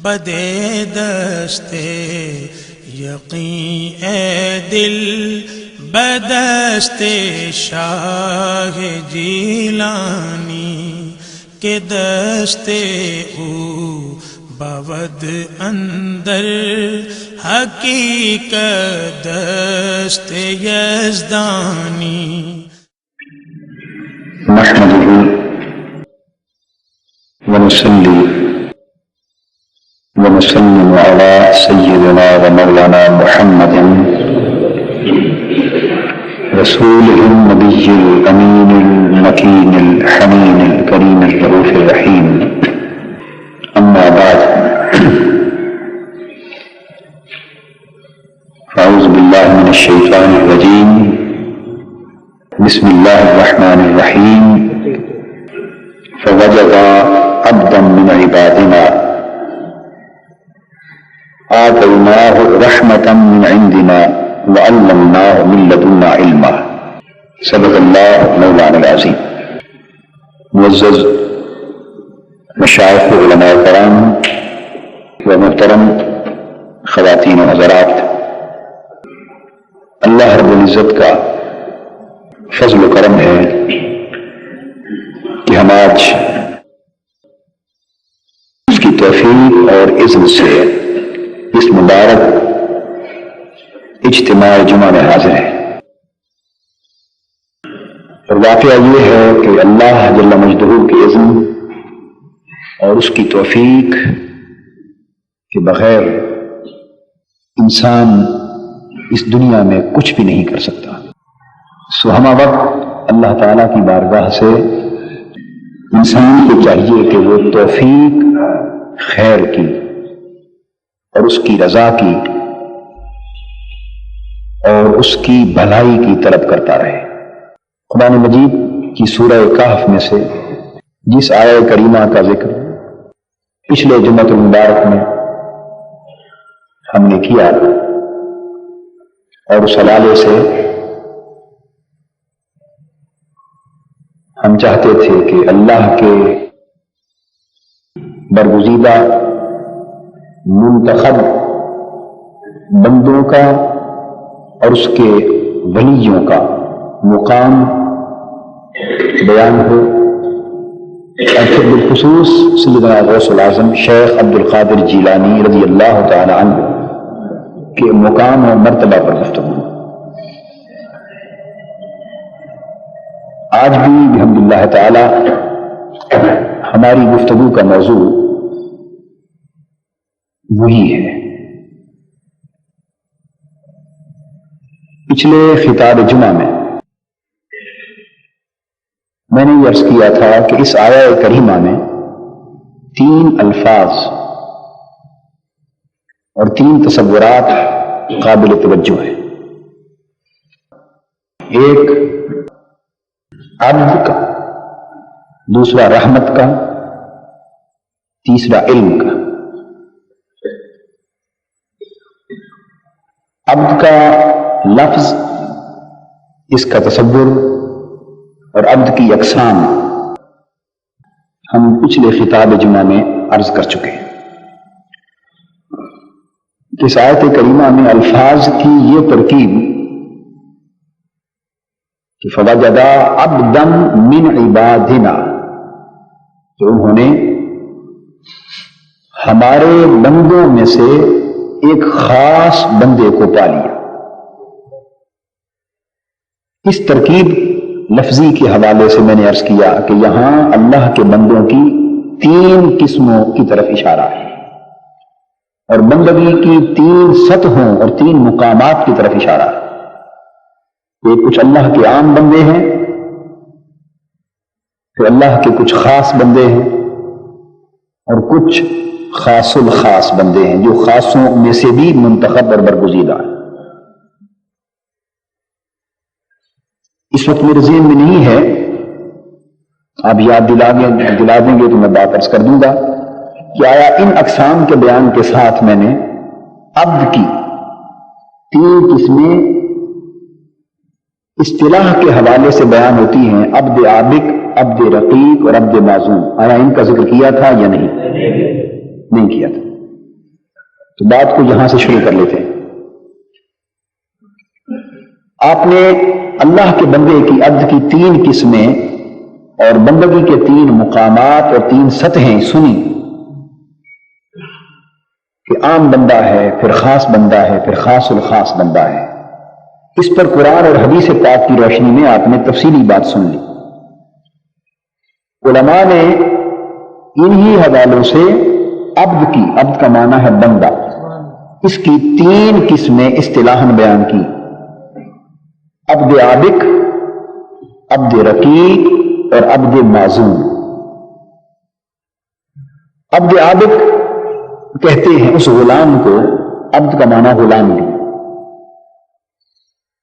بدے دستے یقین اے دل بدستے شاہ جیلانی کے دستے او بود اندر حقیقت دست یزدانی نحمده ونصلي ونسلم على سيدنا ومولانا محمد رسوله النبي الأمين المكين الحنين الكريم الرؤوف الرحيم أما بعد فأعوذ بالله من الشيطان الرجيم بسم الله الرحمن الرحيم فوجد عبدا من عبادنا آتيناه رحمة من عندنا وعلمناه من لدنا علما صدق الله مولانا العظيم. معزز مشائخ علماء کرام و محترم خواتین و حضرات، اللہ رب العزت کا فضل و کرم ہے کہ ہم آج اس کی توفیق اور اذن سے اس مبارک اجتماع جمعہ میں حاضر ہیں، اور واقعہ یہ ہے کہ اللہ جل مجدہ کے اذن اور اس کی توفیق کے بغیر انسان اس دنیا میں کچھ بھی نہیں کر سکتا. سو ہمہ وقت اللہ تعالیٰ کی بارگاہ سے انسان کو چاہیے کہ وہ توفیق خیر کی اور اس کی رضا کی اور اس کی بھلائی کی طلب کرتا رہے. قرآن مجید کی سورہ کہف میں سے جس آیہ کریمہ کا ذکر پچھلے جمعۃ المبارک میں ہم نے کیا، اور اس حوالے سے ہم چاہتے تھے کہ اللہ کے برگزیدہ منتخب بندوں کا اور اس کے ولیوں کا مقام بیان ہو، اور پھر بالخصوص سیدنا غوث العظم شیخ عبد القادر جیلانی رضی اللہ تعالی عنہ کے مقام اور مرتبہ پر گفتگو. آج بھی بحمد اللہ تعالی ہماری گفتگو کا موضوع وہی ہے. پچھلے خطاب جمعہ میں نے یہ عرض کیا تھا کہ اس آیہ کریمہ میں 3 الفاظ اور 3 تصورات قابل توجہ ہیں. ایک عبد کا، دوسرا رحمت کا، تیسرا علم کا. عبد کا لفظ، اس کا تصور اور عبد کی اقسام ہم پچھلے خطاب جمعہ میں عرض کر چکے ہیں. اس آیت کریمہ میں الفاظ کی یہ ترکیب کہ فوجد عبدا من عبادنا، کہ انہوں نے ہمارے بندوں میں سے ایک خاص بندے کو پا لیا. اس ترکیب لفظی کے حوالے سے میں نے عرض کیا کہ یہاں اللہ کے بندوں کی 3 قسموں کی طرف اشارہ ہے، اور بندگی کی 3 سطحوں اور 3 مقامات کی طرف اشارہ ہے. ایک کچھ اللہ کے عام بندے ہیں، پھر اللہ کے کچھ خاص بندے ہیں، اور کچھ خاص الخاص بندے ہیں جو خاصوں میں سے بھی منتخب اور برگزیدہ ہیں. اس وقت میرے ذہن میں نہیں ہے، آپ یاد دلا دیں گے تو میں بات عرض کر دوں گا کہ آیا ان اقسام کے بیان کے ساتھ میں نے عبد کی 3 قسمیں اصطلاح کے حوالے سے بیان ہوتی ہیں، عبد عابق، عبد رقیق اور عبد معزوم. آیا ان کا ذکر کیا تھا یا نہیں کیا تھا؟ تو بات کو یہاں سے شروع کر لیتے ہیں. آپ نے اللہ کے بندے کی عبد کی 3 قسمیں اور بندگی کے 3 مقامات اور 3 سطحیں سنی کہ عام بندہ ہے، پھر خاص بندہ ہے، پھر خاص الخاص بندہ ہے. اس پر قرآن اور حدیث پاک کی روشنی میں آپ نے تفصیلی بات سن لی. علماء نے انہی حوالوں سے عبد کا معنی ہے بندہ، اس کی 3 قسمیں اصطلاحاً بیان کی: عبد عابق، عبد رقیق اور عبد معزون. عبد عابق کہتے ہیں اس غلام کو، عبد کا معنی غلام بھی،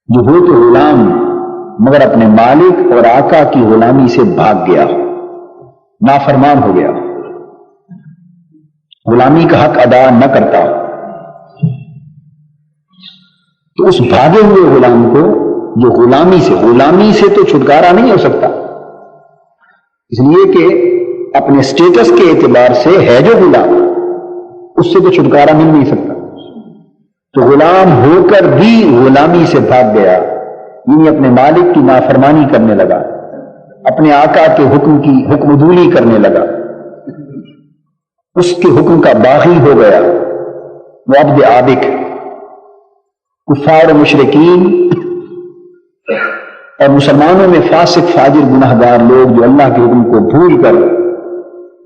جو ہو تو غلام مگر اپنے مالک اور آقا کی غلامی سے بھاگ گیا، نافرمان ہو گیا، غلامی کا حق ادا نہ کرتا. تو اس بھاگے ہوئے غلام کو، جو غلامی سے تو چھٹکارا نہیں ہو سکتا، اس لیے کہ اپنے سٹیٹس کے اعتبار سے ہے جو غلام، اس سے تو چھٹکارا مل نہیں سکتا. تو غلام ہو کر بھی غلامی سے بھاگ گیا، یعنی اپنے مالک کی نافرمانی کرنے لگا، اپنے آقا کے حکم عدولی کرنے لگا، اس کے حکم کا باغی ہو گیا. وہ عبد عابق. کفار و مشرکین اور مسلمانوں میں فاسق فاجر گناہگار لوگ جو اللہ کے حکم کو بھول کر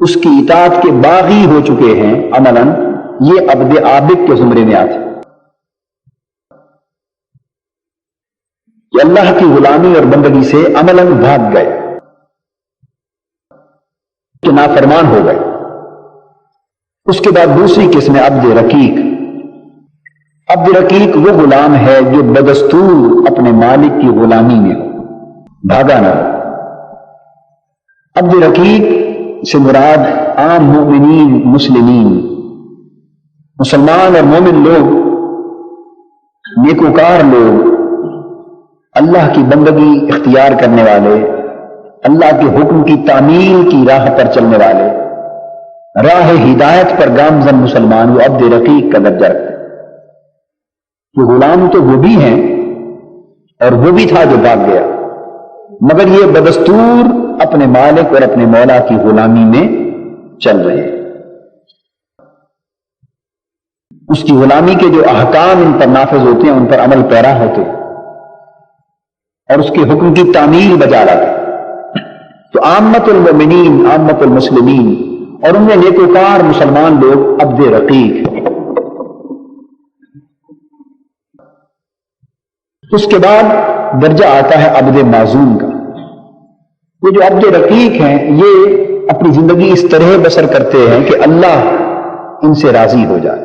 اس کی اطاعت کے باغی ہو چکے ہیں عملاً، یہ عبد عابق کے زمرے میں آتے کہ اللہ کی غلامی اور بندگی سے عملاً بھاگ گئے، کہ نافرمان ہو گئے. اس کے بعد دوسری قسم ہے عبد رقیق. عبد رقیق وہ غلام ہے جو بدستور اپنے مالک کی غلامی میں ہو، بھاگا نہ ہو. عبد رقیق سے مراد عام مومنین، مسلمین، مسلمان اور مومن لوگ، نیکوکار لوگ، اللہ کی بندگی اختیار کرنے والے، اللہ کے حکم کی تعمیل کی راہ پر چلنے والے، راہ ہدایت پر گامزن مسلمان، وہ عبد رقیق کا درجہ رکھتے ہیں. کہ غلام تو وہ بھی ہیں اور وہ بھی تھا جو بھاگ گیا، مگر یہ بدستور اپنے مالک اور اپنے مولا کی غلامی میں چل رہے ہیں. اس کی غلامی کے جو احکام ان پر نافذ ہوتے ہیں، ان پر عمل پیرا ہوتے ہیں اور اس کے حکم کی تعمیل بجا لاتے. تو عامت المؤمنین، عامت المسلمین اور ان میں نیکوکار مسلمان لوگ عبد رقیق. اس کے بعد درجہ آتا ہے عبد معزون کا. یہ جو عبد رقیق ہیں، یہ اپنی زندگی اس طرح بسر کرتے ہیں کہ اللہ ان سے راضی ہو جائے،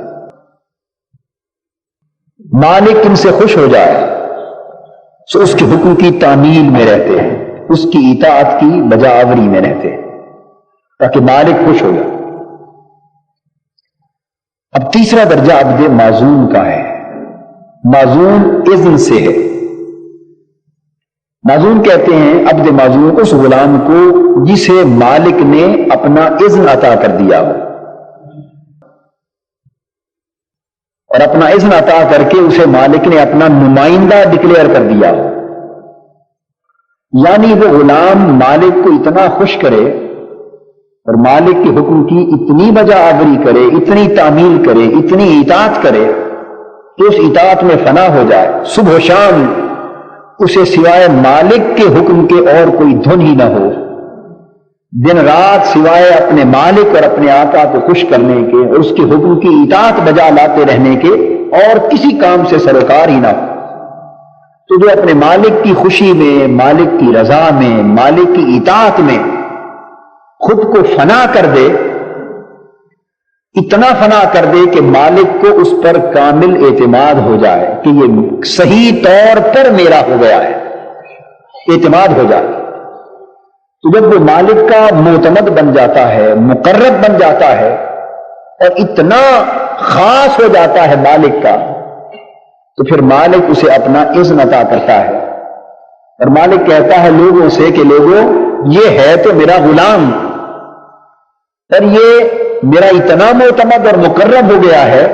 مالک ان سے خوش ہو جائے، سو اس کے حکم کی تعمیل میں رہتے ہیں، اس کی اطاعت کی بجا آوری میں رہتے ہیں تاکہ مالک خوش ہو جائے. اب تیسرا درجہ عبد معزون کا ہے. معزون اذن سے ہے. معزون کہتے ہیں عبد معزون اس غلام کو جسے مالک نے اپنا اذن عطا کر دیا ہو، اور اپنا اذن عطا کر کے اسے مالک نے اپنا نمائندہ ڈکلیئر کر دیا ہو. یعنی وہ غلام مالک کو اتنا خوش کرے اور مالک کے حکم کی اتنی بجا آوری کرے، اتنی تعمیل کرے، اتنی اطاعت کرے کہ اس اطاعت میں فنا ہو جائے. صبح و شام اسے سوائے مالک کے حکم کے اور کوئی دھن ہی نہ ہو، دن رات سوائے اپنے مالک اور اپنے آقا کو خوش کرنے کے اور اس کے حکم کی اطاعت بجا لاتے رہنے کے اور کسی کام سے سروکار ہی نہ ہو. تو جو اپنے مالک کی خوشی میں، مالک کی رضا میں، مالک کی اطاعت میں خود کو فنا کر دے، اتنا فنا کر دے کہ مالک کو اس پر کامل اعتماد ہو جائے کہ یہ صحیح طور پر میرا ہو گیا ہے، اعتماد ہو جائے. تو جب وہ مالک کا معتمد بن جاتا ہے، مقرب بن جاتا ہے اور اتنا خاص ہو جاتا ہے مالک کا، تو پھر مالک اسے اپنا اذن عطا کرتا ہے اور مالک کہتا ہے لوگوں سے کہ لوگوں، یہ ہے تو میرا غلام اور یہ میرا اتنا معتمد اور مقرب ہو گیا ہے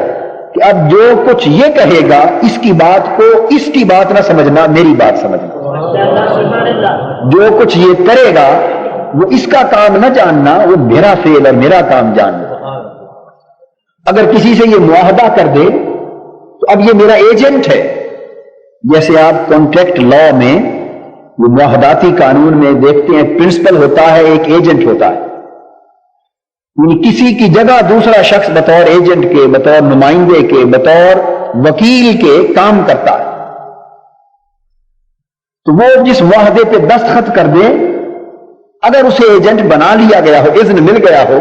کہ اب جو کچھ یہ کہے گا اس کی بات کو اس کی بات نہ سمجھنا، میری بات سمجھنا، جو کچھ یہ کرے گا وہ اس کا کام نہ جاننا، وہ میرا فعل اور میرا کام جاننا۔ اگر کسی سے یہ معاہدہ کر دے تو اب یہ میرا ایجنٹ ہے، جیسے آپ کانٹریکٹ لا میں وہ معاہداتی قانون میں دیکھتے ہیں، پرنسپل ہوتا ہے، ایک ایجنٹ ہوتا ہے، یعنی کسی کی جگہ دوسرا شخص بطور ایجنٹ کے، بطور نمائندے کے، بطور وکیل کے کام کرتا ہے، تو وہ جس معاہدے پہ دستخط کر دے، اگر اسے ایجنٹ بنا لیا گیا ہو، اذن مل گیا ہو،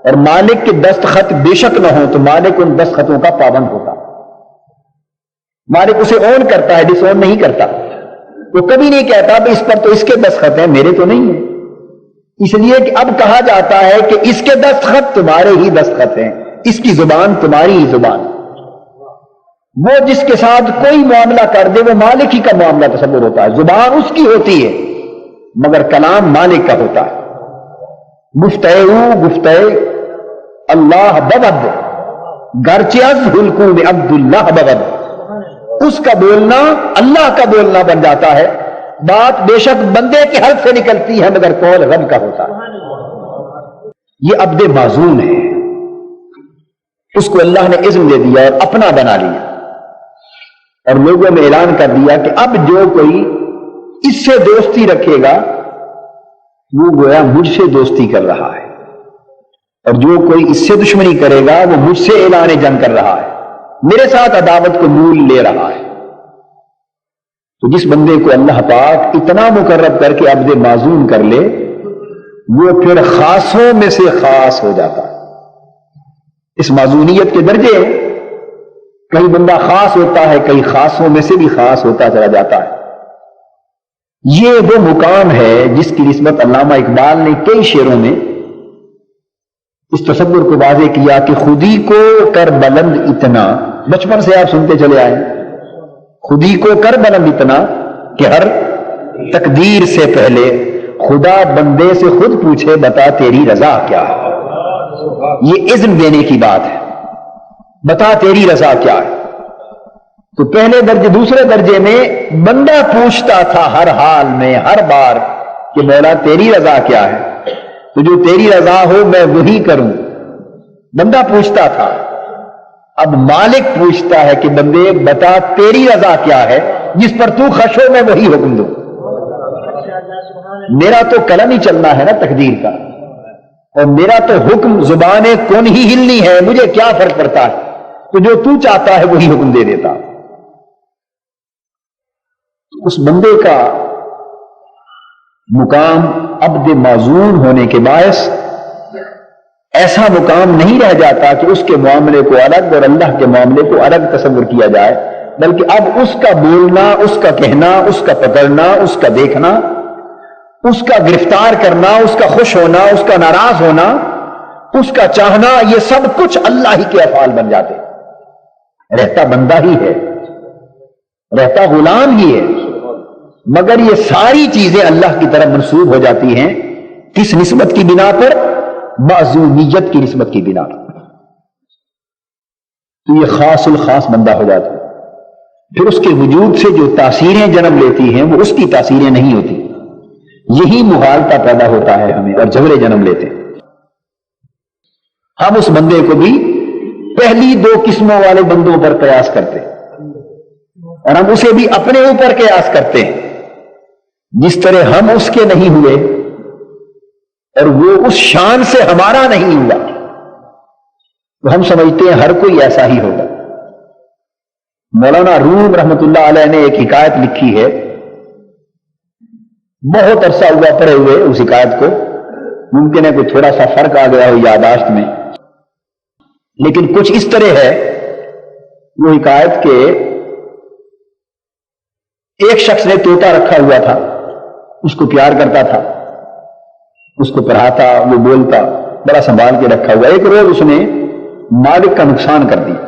اور مالک کے دستخط بے شک نہ ہو، تو مالک ان دستخطوں کا پابند ہوتا، مالک اسے اون کرتا ہے، ڈس اون نہیں کرتا، وہ کبھی نہیں کہتا کہ اس پر تو اس کے دستخط ہیں، میرے تو نہیں ہیں، اس لیے کہ اب کہا جاتا ہے کہ اس کے دستخط تمہارے ہی دستخط ہیں، اس کی زبان تمہاری ہی زبان۔ وہ جس کے ساتھ کوئی معاملہ کر دے وہ مالک ہی کا معاملہ تصور ہوتا ہے، زبان اس کی ہوتی ہے مگر کلام مالک کا ہوتا ہے۔ گفتہ اللہ بغد گرچہ از حلقوم عبداللہ بغد، اس کا بولنا اللہ کا بولنا بن جاتا ہے، بات بے شک بندے کے حلق سے نکلتی ہے مگر قول رب کا ہوتا ہے۔ یہ عبد معزون ہے، اس کو اللہ نے اذن دے دیا اور اپنا بنا لیا، اور لوگوں میں اعلان کر دیا کہ اب جو کوئی اس سے دوستی رکھے گا وہ گویا مجھ سے دوستی کر رہا ہے، اور جو کوئی اس سے دشمنی کرے گا وہ مجھ سے اعلان جنگ کر رہا ہے، میرے ساتھ عداوت کو مول لے رہا ہے۔ تو جس بندے کو اللہ پاک اتنا مقرب کر کے عبد معزون کر لے وہ پھر خاصوں میں سے خاص ہو جاتا ہے۔ اس معزونیت کے درجے کئی بندہ خاص ہوتا ہے، کئی خاصوں میں سے بھی خاص ہوتا چلا جاتا ہے۔ یہ وہ مقام ہے جس کی نسبت علامہ اقبال نے کئی شعروں میں اس تصور کو واضح کیا کہ خودی کو کر بلند اتنا، بچپن سے آپ سنتے چلے آئے، خودی کو کر بلند اتنا کہ ہر تقدیر سے پہلے خدا بندے سے خود پوچھے بتا تیری رضا کیا ہے۔ یہ اذن دینے کی بات ہے، بتا تیری رضا کیا ہے۔ تو پہلے درجے دوسرے درجے میں بندہ پوچھتا تھا ہر حال میں ہر بار کہ مولا تیری رضا کیا ہے، تو جو تیری رضا ہو میں وہی کروں، بندہ پوچھتا تھا۔ اب مالک پوچھتا ہے کہ بندے بتا تیری رضا کیا ہے، جس پر تو خوش ہو میں وہی حکم دوں۔ میرا تو قلم ہی چلنا ہے نا تقدیر کا، اور میرا تو حکم زبان کون ہی ہلنی ہے، مجھے کیا فرق پڑتا ہے، تو جو تو چاہتا ہے وہی حکم دے دیتا۔ اس بندے کا مقام عبد معزون ہونے کے باعث ایسا مقام نہیں رہ جاتا کہ اس کے معاملے کو الگ اور اللہ کے معاملے کو الگ تصور کیا جائے، بلکہ اب اس کا بولنا، اس کا کہنا، اس کا پکڑنا، اس کا دیکھنا، اس کا گرفتار کرنا، اس کا خوش ہونا، اس کا ناراض ہونا، اس کا چاہنا، یہ سب کچھ اللہ ہی کے افعال بن جاتے۔ رہتا بندہ ہی ہے، رہتا غلام ہی ہے، مگر یہ ساری چیزیں اللہ کی طرف منسوب ہو جاتی ہیں، کس نسبت کی بنا پر؟ معزونیت کی نسبت کی بنا پر۔ تو یہ خاص الخاص بندہ ہو جاتا ہے۔ پھر اس کے وجود سے جو تاثیریں جنم لیتی ہیں وہ اس کی تاثیریں نہیں ہوتی، یہی مغالطہ پیدا ہوتا ہے ہمیں، اور جھگڑے جنم لیتے ہیں۔ ہم اس بندے کو بھی پہلی دو قسموں والے بندوں پر قیاس کرتے ہیں، اور ہم اسے بھی اپنے اوپر قیاس کرتے ہیں، جس طرح ہم اس کے نہیں ہوئے اور وہ اس شان سے ہمارا نہیں ہوا، تو ہم سمجھتے ہیں ہر کوئی ایسا ہی ہوگا۔ مولانا روم رحمت اللہ علیہ نے ایک حکایت لکھی ہے، بہت عرصہ ہوا پڑھے ہوئے اس حکایت کو، ممکن ہے کوئی تھوڑا سا فرق آ گیا ہو یاداشت میں، لیکن کچھ اس طرح ہے وہ حکایت کہ ایک شخص نے طوطا رکھا ہوا تھا، اس کو پیار کرتا تھا، اس کو پڑھاتا، وہ بولتا، بڑا سنبھال کے رکھا ہوا۔ ایک روز اس نے مالک کا نقصان کر دیا،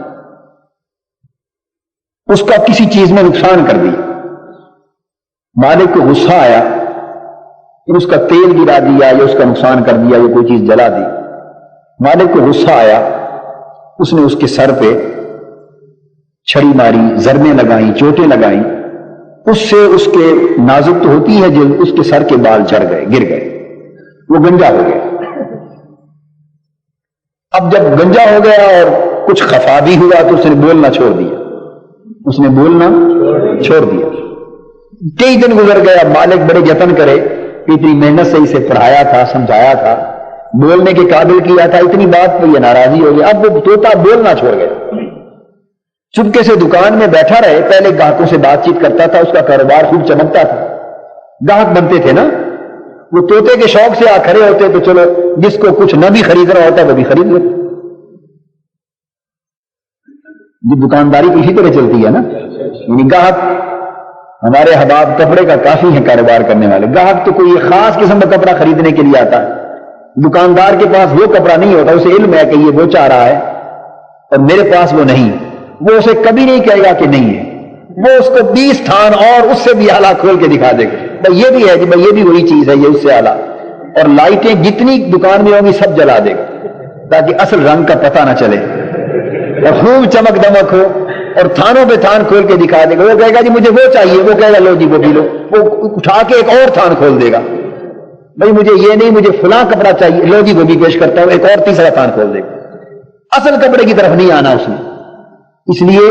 اس کا کسی چیز میں نقصان کر دیا، مالک کو غصہ آیا، پھر اس کا تیل گرا دیا یا اس کا نقصان کر دیا یا کوئی چیز جلا دی۔ مالک کو غصہ آیا، اس نے اس کے سر پہ چھڑی ماری، ضربیں لگائیں، چوٹیں لگائیں، اس سے اس کے نازک تو ہوتی ہے جلد، اس کے سر کے بال جھڑ گئے، گر گئے، وہ گنجا ہو گیا۔ اب جب گنجا ہو گیا اور کچھ خفا بھی ہوا تو اس نے بولنا چھوڑ دیا، اس نے بولنا چھوڑ دیا۔ کئی دن گزر گیا، مالک بڑے یتن کرے کہ اتنی محنت سے اسے پڑھایا تھا، سمجھایا تھا، بولنے کے قابل کیا تھا، اتنی بات پہ یہ ناراضی ہو گیا۔ اب وہ طوطا بولنا چھوڑ گیا، چپکے سے دکان میں بیٹھا رہے، پہلے گاہکوں سے بات چیت کرتا تھا، اس کا کاروبار خوب چمکتا تھا، گاہک بنتے تھے نا، وہ طوطے کے شوق سے آ کھڑے ہوتے تو چلو جس کو کچھ نہ بھی خریدنا ہوتا وہ بھی خرید لیتے۔ یہ دکانداری تو اسی طرح چلتی ہے نا، یعنی گاہک، ہمارے احباب کپڑے کا کافی ہیں کاروبار کرنے والے، گاہک تو کوئی خاص قسم کا کپڑا خریدنے کے لیے آتا ہے، دکاندار کے پاس وہ کپڑا نہیں ہوتا، اسے علم ہے کہ یہ وہ چاہ رہا ہے اور میرے پاس وہ نہیں، وہ اسے کبھی نہیں کہے گا کہ نہیں ہے، وہ اس کو 20 تھان اور اس سے بھی اعلیٰ کھول کے دکھا دے گا، بھائی یہ بھی ہے جی، بھائی یہ بھی وہی چیز ہے، یہ اس سے اعلیٰ، اور لائٹیں جتنی دکان میں ہوں گی سب جلا دے گا تاکہ اصل رنگ کا پتہ نہ چلے، اور خوب چمک دمک ہو، اور تھانوں پہ تھان کھول کے دکھا دے گا۔ وہ کہے گا جی مجھے وہ چاہیے، وہ کہے گا لو جی وہ بھی لو، وہ اٹھا کے ایک اور تھان کھول دے گا، بھائی مجھے یہ نہیں، مجھے فلاں کپڑا چاہیے، لو جی وہ بھی پیش کرتا ہوں، ایک اور تیسرا تھان کھول دے گا۔ اصل کپڑے کی طرف نہیں آنا اس نے، اس لیے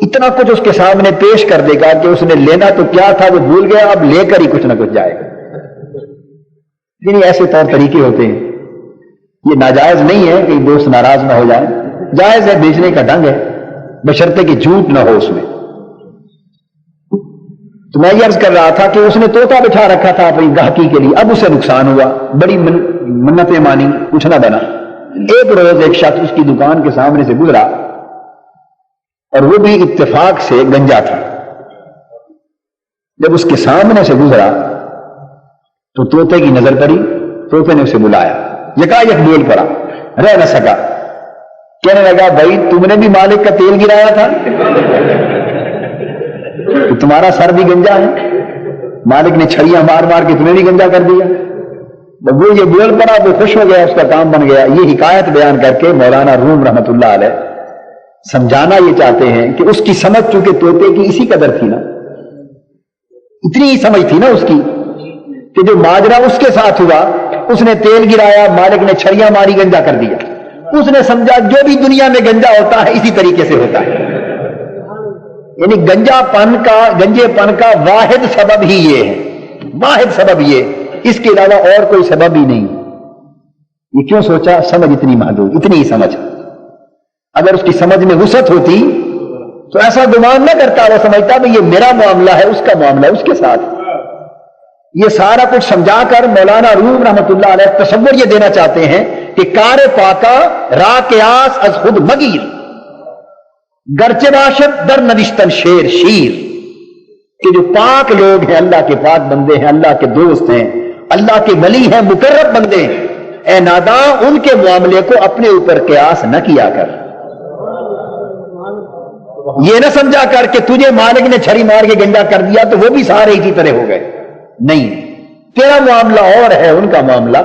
اتنا کچھ اس کے سامنے پیش کر دے گا کہ اس نے لینا تو کیا تھا وہ بھول گیا، اب لے کر ہی کچھ نہ کچھ جائے گا۔ لیکن ایسے طور طریقے ہوتے ہیں، یہ ناجائز نہیں ہے کہ دوست ناراض نہ ہو جائے، جائز ہے، بیچنے کا ڈھنگ ہے، بشرطے کہ جھوٹ نہ ہو اس میں۔ تو میں یہ عرض کر رہا تھا کہ اس نے طوطا بٹھا رکھا تھا اپنی گاہکی کے لیے، اب اسے نقصان ہوا، بڑی منتیں مانی، کچھ نہ بنا۔ ایک روز ایک شخص اس کی دکان کے سامنے سے گزرا اور وہ بھی اتفاق سے گنجا تھا، جب اس کے سامنے سے گزرا تو طوطے کی نظر پڑی، طوطے نے اسے بلایا، یکایک بول پڑا، رہ نہ سکا، کہنے لگا بھائی تم نے بھی مالک کا تیل گرایا تھا، کہ تمہارا سر بھی گنجا ہے، مالک نے چھڑیاں مار مار کے تمہیں بھی گنجا کر دیا۔ وہ یہ بول پڑا، وہ خوش ہو گیا، اس کا کام بن گیا۔ یہ حکایت بیان کر کے مولانا روم رحمت اللہ علیہ سمجھانا یہ چاہتے ہیں کہ اس کی سمجھ چونکہ طوطے کی اسی قدر تھی نا، اتنی ہی سمجھ تھی نا اس کی، کہ جو ماجرا اس کے ساتھ ہوا، اس نے تیل گرایا، مالک نے چھڑیاں ماری، گنجا کر دیا، اس نے سمجھا جو بھی دنیا میں گنجا ہوتا ہے اسی طریقے سے ہوتا ہے، یعنی گنجے پن کا واحد سبب ہی یہ ہے، واحد سبب یہ، اس کے علاوہ اور کوئی سبب ہی نہیں۔ یہ کیوں سوچا؟ سمجھ اتنی محدود، اتنی ہی سمجھ۔ اگر اس کی سمجھ میں وسعت ہوتی تو ایسا گمان نہ کرتا، وہ سمجھتا کہ یہ میرا معاملہ ہے، اس کا معاملہ ہے، اس کے ساتھ۔ یہ سارا کچھ سمجھا کر مولانا روم رحمت اللہ علیہ تصور یہ دینا چاہتے ہیں کہ کار پاکا را قیاس از خود مگیر، گرچہ باشد در نوشتن شیر شیر، کہ جو پاک لوگ ہیں، اللہ کے پاک بندے ہیں، اللہ کے دوست ہیں، اللہ کے ولی ہیں، مقرب بندے ہیں، اے ناداں ان کے معاملے کو اپنے اوپر قیاس نہ کیا کر، یہ نہ سمجھا کر کہ تجھے مالک نے چھری مار کے گنجا کر دیا تو وہ بھی سارے اسی طرح ہو گئے، نہیں، تیرا معاملہ اور ہے، ان کا معاملہ،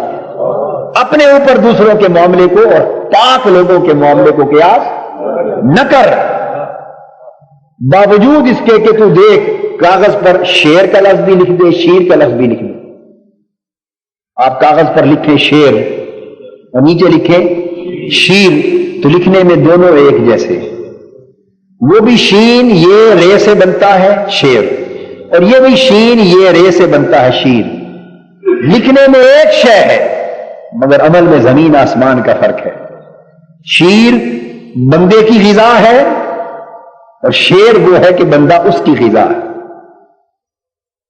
اپنے اوپر دوسروں کے معاملے کو اور پاک لوگوں کے معاملے کو قیاس نہ کر، باوجود اس کے کہ تو دیکھ کاغذ پر شیر کا لفظ بھی لکھ دے، شیر کا لفظ بھی لکھ دے، آپ کاغذ پر لکھیں شیر اور نیچے لکھیں شیر تو لکھنے میں دونوں ایک جیسے، وہ بھی شین یہ رے سے بنتا ہے شیر، اور یہ بھی شین یہ رے سے بنتا ہے شیر، لکھنے میں ایک شے ہے مگر عمل میں زمین آسمان کا فرق ہے۔ شیر بندے کی غذا ہے اور شیر وہ ہے کہ بندہ اس کی غذا ہے۔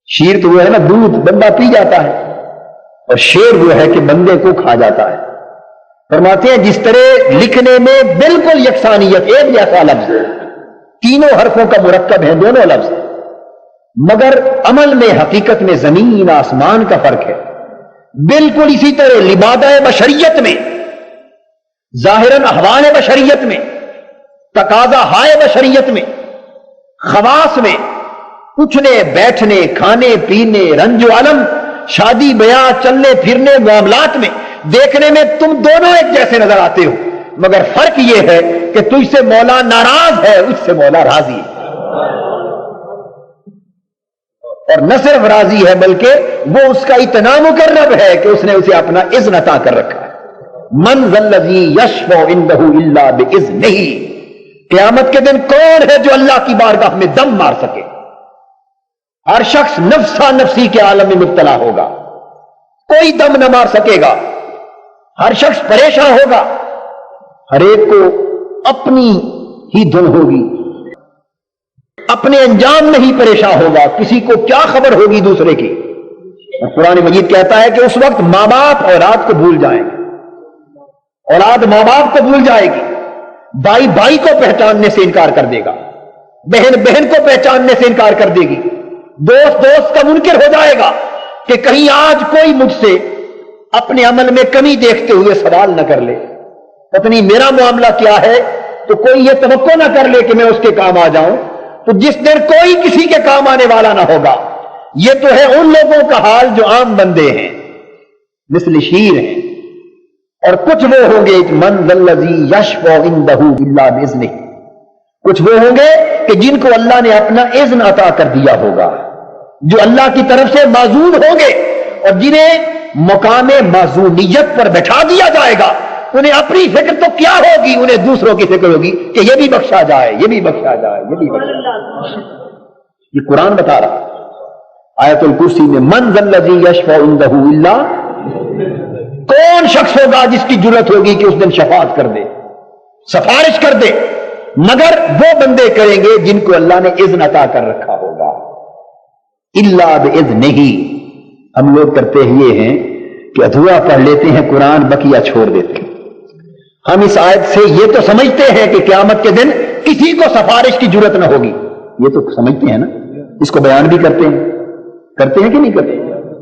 شیر تو وہ ہے نا دودھ، بندہ پی جاتا ہے، اور شیر وہ ہے کہ بندے کو کھا جاتا ہے۔ فرماتے ہیں جس طرح لکھنے میں بالکل یکسانیت، ایک جیسا لفظ، تینوں حرفوں کا مرکب ہے دونوں لفظ، مگر عمل میں حقیقت میں زمین آسمان کا فرق ہے۔ بالکل اسی طرح لبادہ بشریت میں، ظاہراً احوال بشریت میں، تقاضا ہائے بشریت میں، خواص میں، اٹھنے بیٹھنے، کھانے پینے، رنج و علم، شادی بیاہ، چلنے پھرنے، معاملات میں، دیکھنے میں تم دونوں ایک جیسے نظر آتے ہو، مگر فرق یہ ہے کہ تجھ سے مولا ناراض ہے، اس سے مولا راضی ہے، اور نہ صرف راضی ہے بلکہ وہ اس کا اتنا مقرب ہے کہ اس نے اسے اپنا اذن عطا کر رکھا ہے۔ من ذا الذی یشفع عنده الا باذنہ، قیامت کے دن کون ہے جو اللہ کی بارگاہ میں دم مار سکے؟ ہر شخص نفسا نفسی کے عالم میں مبتلا ہوگا، کوئی دم نہ مار سکے گا، ہر شخص پریشان ہوگا، ہر ایک کو اپنی ہی دھن ہوگی، اپنے انجام میں ہی پریشان ہوگا، کسی کو کیا خبر ہوگی دوسرے کی۔ قرآن مجید کہتا ہے کہ اس وقت ماں باپ اولاد کو بھول جائیں گے، اولاد ماں باپ کو بھول جائے گی، بھائی بھائی کو پہچاننے سے انکار کر دے گا، بہن بہن کو پہچاننے سے انکار کر دے گی، دوست دوست کا منکر ہو جائے گا کہ کہیں آج کوئی مجھ سے اپنے عمل میں کمی دیکھتے ہوئے سوال نہ کر لے، پتنی میرا معاملہ کیا ہے، تو کوئی یہ توقع نہ کر لے کہ میں اس کے کام آ جاؤں۔ تو جس دن کوئی کسی کے کام آنے والا نہ ہوگا، یہ تو ہے ان لوگوں کا حال جو عام بندے ہیں، مثل شیر ہیں، اور کچھ وہ ہوں گے من ذا الذی یشفع عنده الا باذنہ، کچھ وہ ہوں گے کہ جن کو اللہ نے اپنا اذن عطا کر دیا ہوگا، جو اللہ کی طرف سے معزول ہوں گے، اور جنہیں مقام معزولیت پر بٹھا دیا جائے گا، انہیں اپنی فکر تو کیا ہوگی، انہیں دوسروں کی فکر ہوگی کہ یہ بھی بخشا جائے، یہ بھی بخشا جائے، یہ بھی بخشا جائے۔ یہ قرآن بتا رہا آیت الکرسی میں، من ذا الذی یشفع عنده الا، کون شخص ہوگا جس کی جرت ہوگی کہ اس دن شفاعت کر دے، سفارش کر دے، مگر وہ بندے کریں گے جن کو اللہ نے اذن عطا کر رکھا ہوگا۔ الا باذنہ، ہم لوگ کرتے یہ ہیں کہ ادھورا پڑھ لیتے ہیں قرآن، بقیہ چھوڑ دیتے ہیں۔ ہم اس آیت سے یہ تو سمجھتے ہیں کہ قیامت کے دن کسی کو سفارش کی جرت نہ ہوگی، یہ تو سمجھتے ہیں نا، اس کو بیان بھی کرتے ہیں کہ نہیں کرتے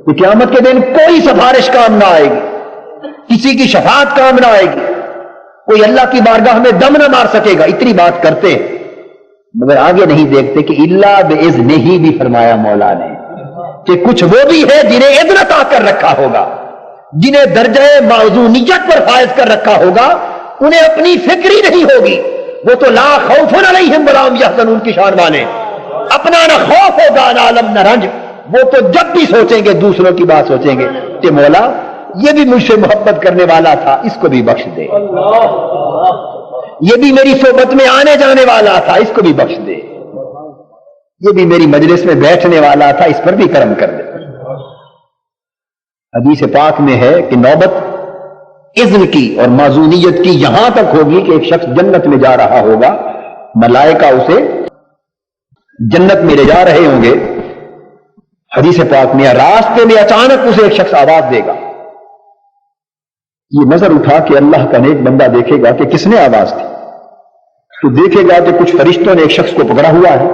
کہ قیامت کے دن کوئی سفارش کام نہ آئے گی، کسی کی شفاعت کام نہ آئے گی، کوئی اللہ کی بارگاہ میں دم نہ مار سکے گا، اتنی بات کرتے ہیں، مگر آگے نہیں دیکھتے کہ الا باذنہ بھی فرمایا مولا نے کہ کچھ وہ بھی ہے جنہیں اذن عطا کر رکھا ہوگا، جنہیں درجہ معزونیت پر فائز کر رکھا ہوگا، انہیں اپنی فکر ہی نہیں ہوگی، وہ تو لا خوف علیہم ولا هم یحزنون کی شان والے، اپنا نہ خوف ہوگا نہ علم نہ رنج، وہ تو جب بھی سوچیں گے دوسروں کی بات سوچیں گے کہ مولا یہ بھی مجھ سے محبت کرنے والا تھا، اس کو بھی بخش دے، یہ بھی میری صحبت میں آنے جانے والا تھا، اس کو بھی بخش دے، یہ بھی میری مجلس میں بیٹھنے والا تھا، اس پر بھی کرم کر دے۔ حدیث پاک میں ہے کہ نوبت اذن کی اور معزونیت کی یہاں تک ہوگی کہ ایک شخص جنت میں جا رہا ہوگا، ملائکہ اسے جنت میں لے جا رہے ہوں گے، حدیث پاک میں راستے میں اچانک اسے ایک شخص آواز دے گا، یہ نظر اٹھا کہ اللہ کا نیک بندہ دیکھے گا کہ کس نے آواز دی، تو دیکھے گا کہ کچھ فرشتوں نے ایک شخص کو پکڑا ہوا ہے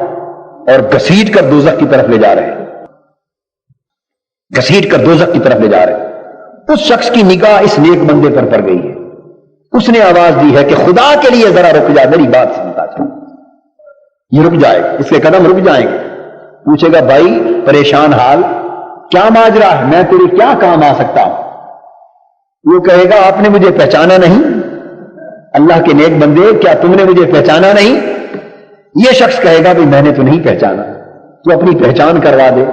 اور گھسیٹ کر دوزخ کی طرف لے جا رہے ہیں، گھسیٹ کر دوزخ کی طرف لے جا رہے ہیں۔ اس شخص کی نگاہ اس نیک بندے پر پڑ گئی ہے، اس نے آواز دی ہے کہ خدا کے لیے ذرا رک جا، میری بات سنتا چل۔ یہ رک جائے گا، اس کے قدم رک جائیں گے، پوچھے گا بھائی پریشان حال کیا ماجرا ہے، میں تیرے کیا کام آ سکتا ہوں؟ وہ کہے گا آپ نے مجھے پہچانا نہیں، اللہ کے نیک بندے کیا تم نے مجھے پہچانا نہیں؟ یہ شخص کہے گا میں نے تو نہیں پہچانا، تو اپنی پہچان کروا دے۔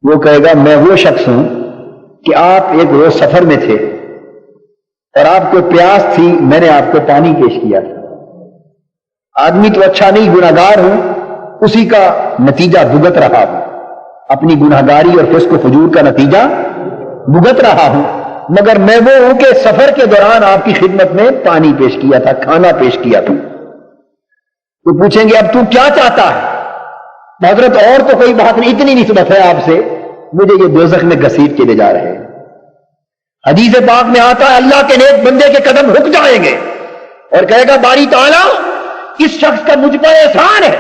وہ کہے گا میں وہ شخص ہوں کہ آپ ایک روز سفر میں تھے اور آپ کو پیاس تھی، میں نے آپ کو پانی پیش کیا تھا، آدمی تو اچھا نہیں، گناہگار ہوں، اسی کا نتیجہ بھگت رہا ہوں، اپنی گناہگاری اور فسق و فجور کا نتیجہ بھگت رہا ہوں، مگر میں وہ ہوں کہ سفر کے دوران آپ کی خدمت میں پانی پیش کیا تھا، کھانا پیش کیا تھا۔ تو پوچھیں گے اب تو کیا چاہتا ہے؟ حضرت اور تو کوئی بات نہیں، اتنی نسبت ہے آپ سے، مجھے یہ دوزخ میں گھسیٹ کے لے جا رہے ہیں۔ حدیث پاک میں آتا ہے اللہ کے نیک بندے کے قدم رک جائیں گے اور کہے گا باری تعالیٰ اس شخص کا مجھ پر احسان ہے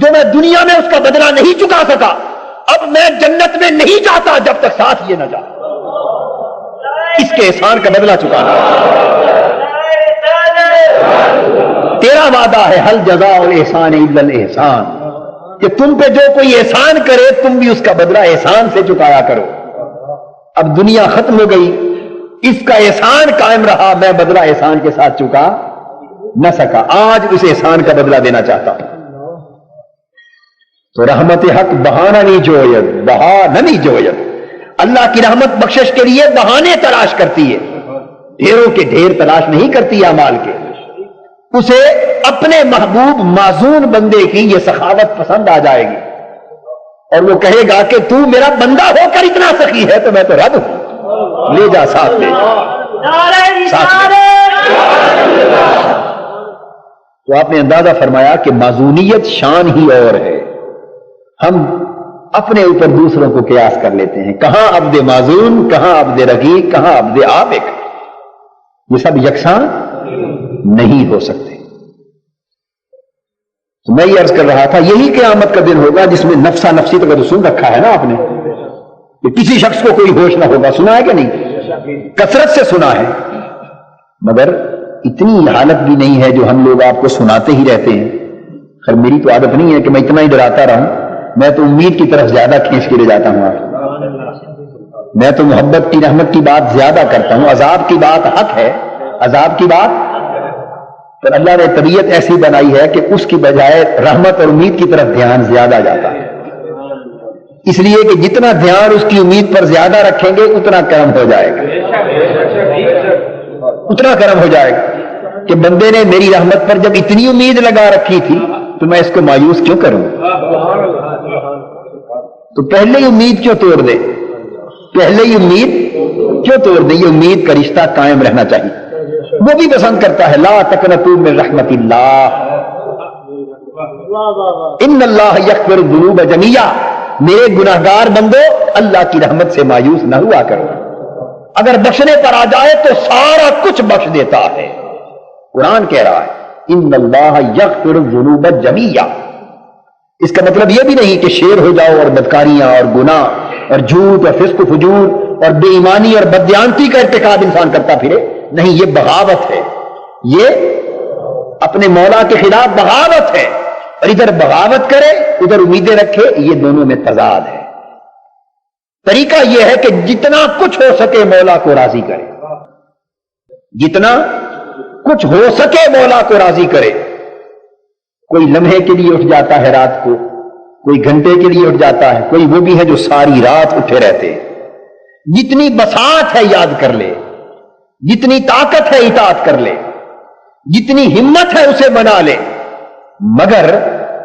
جو میں دنیا میں اس کا بدلہ نہیں چکا سکا، اب میں جنت میں نہیں جاتا جب تک ساتھ یہ نہ جا، اس کے احسان کا بدلہ چکانا۔ تیرا وعدہ ہے حل جزاء الاحسان الا الاحسان، کہ تم پہ جو کوئی احسان کرے تم بھی اس کا بدلہ احسان سے چکایا کرو۔ اب دنیا ختم ہو گئی، اس کا احسان قائم رہا، میں بدلہ احسان کے ساتھ چکا نہ سکا، آج اس احسان کا بدلہ دینا چاہتا ہوں۔ تو رحمت حق بہانہ نہیں جوید، بہانہ نہیں جوید۔ اللہ کی رحمت بخشش کے لیے بہانے تلاش کرتی ہے، ڈھیروں کے ڈھیر تلاش نہیں کرتی اعمال کے۔ اسے اپنے محبوب معزون بندے کی یہ سخاوت پسند آ جائے گی، اور وہ کہے گا کہ تو میرا بندہ ہو کر اتنا سخی ہے تو میں تو رب ہوں، لے جا ساتھ لے جا ساتھ لے۔ تو آپ نے اندازہ فرمایا کہ معزونیت شان ہی اور ہے۔ ہم اپنے اوپر دوسروں کو قیاس کر لیتے ہیں، کہاں عبد معزون، کہاں عبد رقیق، کہاں عبد عابق، یہ سب یکساں نہیں ہو سکتے۔ تو میں یہ عرض کر رہا تھا یہی قیامت کا دن ہوگا جس میں نفسا نفسی تو سن رکھا ہے نا آپ نے، کہ کسی شخص کو کوئی ہوش نہ ہوگا، سنا ہے کہ نہیں؟ کثرت سے سنا ہے، مگر اتنی حالت بھی نہیں ہے جو ہم لوگ آپ کو سناتے ہی رہتے ہیں۔ خیر میری تو عادت نہیں ہے کہ میں اتنا ہی ڈراتا رہوں، میں تو امید کی طرف زیادہ کھینچ کے لے جاتا ہوں آپ، میں تو محبت کی رحمت کی بات زیادہ کرتا ہوں۔ عذاب کی بات حق ہے، عذاب کی بات، پر اللہ نے طبیعت ایسی بنائی ہے کہ اس کی بجائے رحمت اور امید کی طرف دھیان زیادہ جاتا ہے، اس لیے کہ جتنا دھیان اس کی امید پر زیادہ رکھیں گے اتنا کرم ہو جائے گا، اتنا کرم ہو جائے گا کہ بندے نے میری رحمت پر جب اتنی امید لگا رکھی تھی تو میں اس کو مایوس کیوں کروں؟ تو پہلے ہی امید کیوں توڑ دے، پہلے ہی امید کیوں توڑ دے؟ یہ امید کا رشتہ قائم رہنا چاہیے۔ وہ بھی پسند کرتا ہے لا تقنطوا من رحمت اللہ، ان اللہ یغفر الذنوب جميعا، میرے گناہگار بندو اللہ کی رحمت سے مایوس نہ ہوا کرو، اگر بخشنے پر آ جائے تو سارا کچھ بخش دیتا ہے۔ قرآن کہہ رہا ہے ان اللہ یغفر الذنوب جميعا، اس کا مطلب یہ بھی نہیں کہ شیر ہو جاؤ اور بدکاریاں اور گناہ اور جھوٹ اور فسق و فجور اور بے ایمانی اور بددیانتی کا ارتکاب انسان کرتا پھرے، نہیں، یہ بغاوت ہے، یہ اپنے مولا کے خلاف بغاوت ہے، اور ادھر بغاوت کرے ادھر امیدیں رکھے، یہ دونوں میں تضاد ہے۔ طریقہ یہ ہے کہ جتنا کچھ ہو سکے مولا کو راضی کرے، جتنا کچھ ہو سکے مولا کو راضی کرے۔ کوئی لمحے کے لیے اٹھ جاتا ہے رات کو، کوئی گھنٹے کے لیے اٹھ جاتا ہے، کوئی وہ بھی ہے جو ساری رات اٹھے رہتے ہیں۔ جتنی بساط ہے یاد کر لے، جتنی طاقت ہے اطاعت کر لے، جتنی ہمت ہے اسے بنا لے، مگر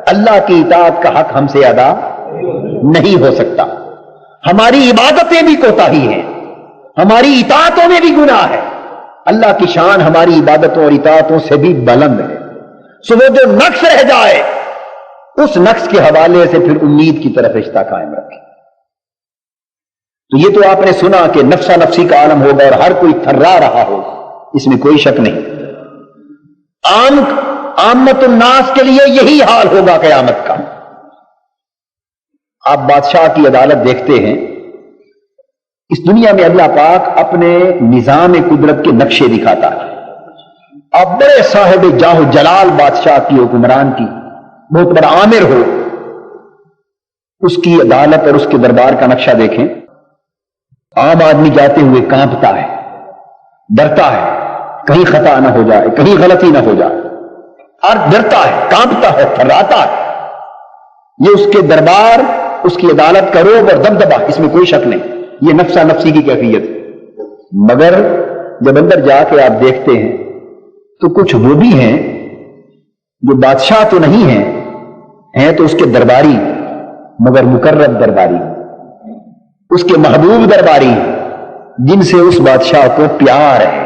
اللہ کی اطاعت کا حق ہم سے ادا نہیں ہو سکتا۔ ہماری عبادتیں بھی کوتاہی ہیں، ہماری اطاعتوں میں بھی گناہ ہے، اللہ کی شان ہماری عبادتوں اور اطاعتوں سے بھی بلند ہے۔ سو وہ جو نقص رہ جائے اس نقص کے حوالے سے پھر امید کی طرف رشتہ قائم رکھے۔ تو یہ تو آپ نے سنا کہ نفسا نفسی کا عالم ہوگا اور ہر کوئی تھرا رہا ہوگا، اس میں کوئی شک نہیں۔ عامت الناس کے لیے یہی حال ہوگا قیامت کا۔ آپ بادشاہ کی عدالت دیکھتے ہیں، اس دنیا میں اللہ پاک اپنے نظام قدرت کے نقشے دکھاتا ہے۔ آپ بڑے صاحب جاہ و جلال بادشاہ کی، حکمران کی بہت بڑا آمر ہو، اس کی عدالت اور اس کے دربار کا نقشہ دیکھیں، عام آدمی جاتے ہوئے کانپتا ہے، ڈرتا ہے کہیں خطا نہ ہو جائے، کہیں غلطی نہ ہو جائے، اور ڈرتا ہے، کانپتا ہے، تھراتا ہے۔ یہ اس کے دربار، اس کی عدالت کا روب اور دبدبہ، اس میں کوئی شک نہیں، یہ نفسا نفسی کی کیفیت ہے۔ مگر جب اندر جا کے آپ دیکھتے ہیں تو کچھ وہ بھی ہیں جو بادشاہ تو نہیں ہیں تو اس کے درباری، مگر مقرب درباری، اس کے محبوب درباری، جن سے اس بادشاہ کو پیار ہے،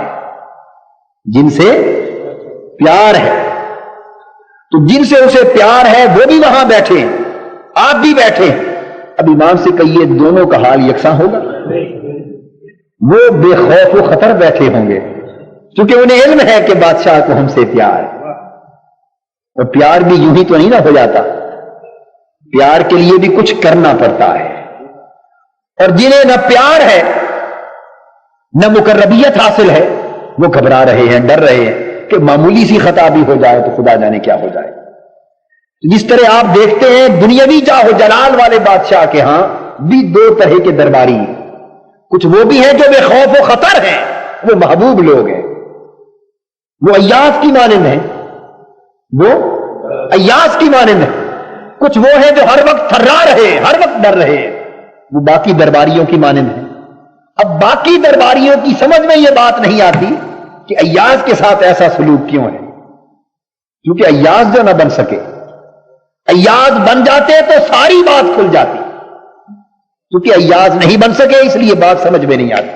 جن سے پیار ہے۔ تو جن سے اسے پیار ہے وہ بھی وہاں بیٹھے، آپ بھی بیٹھے، اب ایمان سے کہیے دونوں کا حال یکساں ہوگا؟ وہ بے خوف و خطر بیٹھے ہوں گے کیونکہ انہیں علم ہے کہ بادشاہ کو ہم سے پیار ہے، اور پیار بھی یوں ہی تو نہیں نہ ہو جاتا، پیار کے لیے بھی کچھ کرنا پڑتا ہے۔ اور جنہیں نہ پیار ہے نہ مقربیت حاصل ہے، وہ گھبرا رہے ہیں، ڈر رہے ہیں کہ معمولی سی خطا بھی ہو جائے تو خدا جانے کیا ہو جائے۔ جس طرح آپ دیکھتے ہیں دنیاوی جاہ و جلال والے بادشاہ کے ہاں بھی دو طرح کے درباری، کچھ وہ بھی ہیں جو بے خوف و خطر ہیں، وہ محبوب لوگ ہیں، وہ ایاز کی مانند ہیں، وہ ایاز کی مانند ہیں. کچھ وہ ہیں جو ہر وقت تھرا رہے، ہر وقت ڈر رہے ہیں، وہ باقی درباریوں کی مانند ہیں. اب باقی درباریوں کی سمجھ میں یہ بات نہیں آتی کہ ایاز کے ساتھ ایسا سلوک کیوں ہے، کیونکہ ایاز جو نہ بن سکے، ایاز بن جاتے تو ساری بات کھل جاتی، کیونکہ ایاز نہیں بن سکے اس لیے بات سمجھ میں نہیں آتی.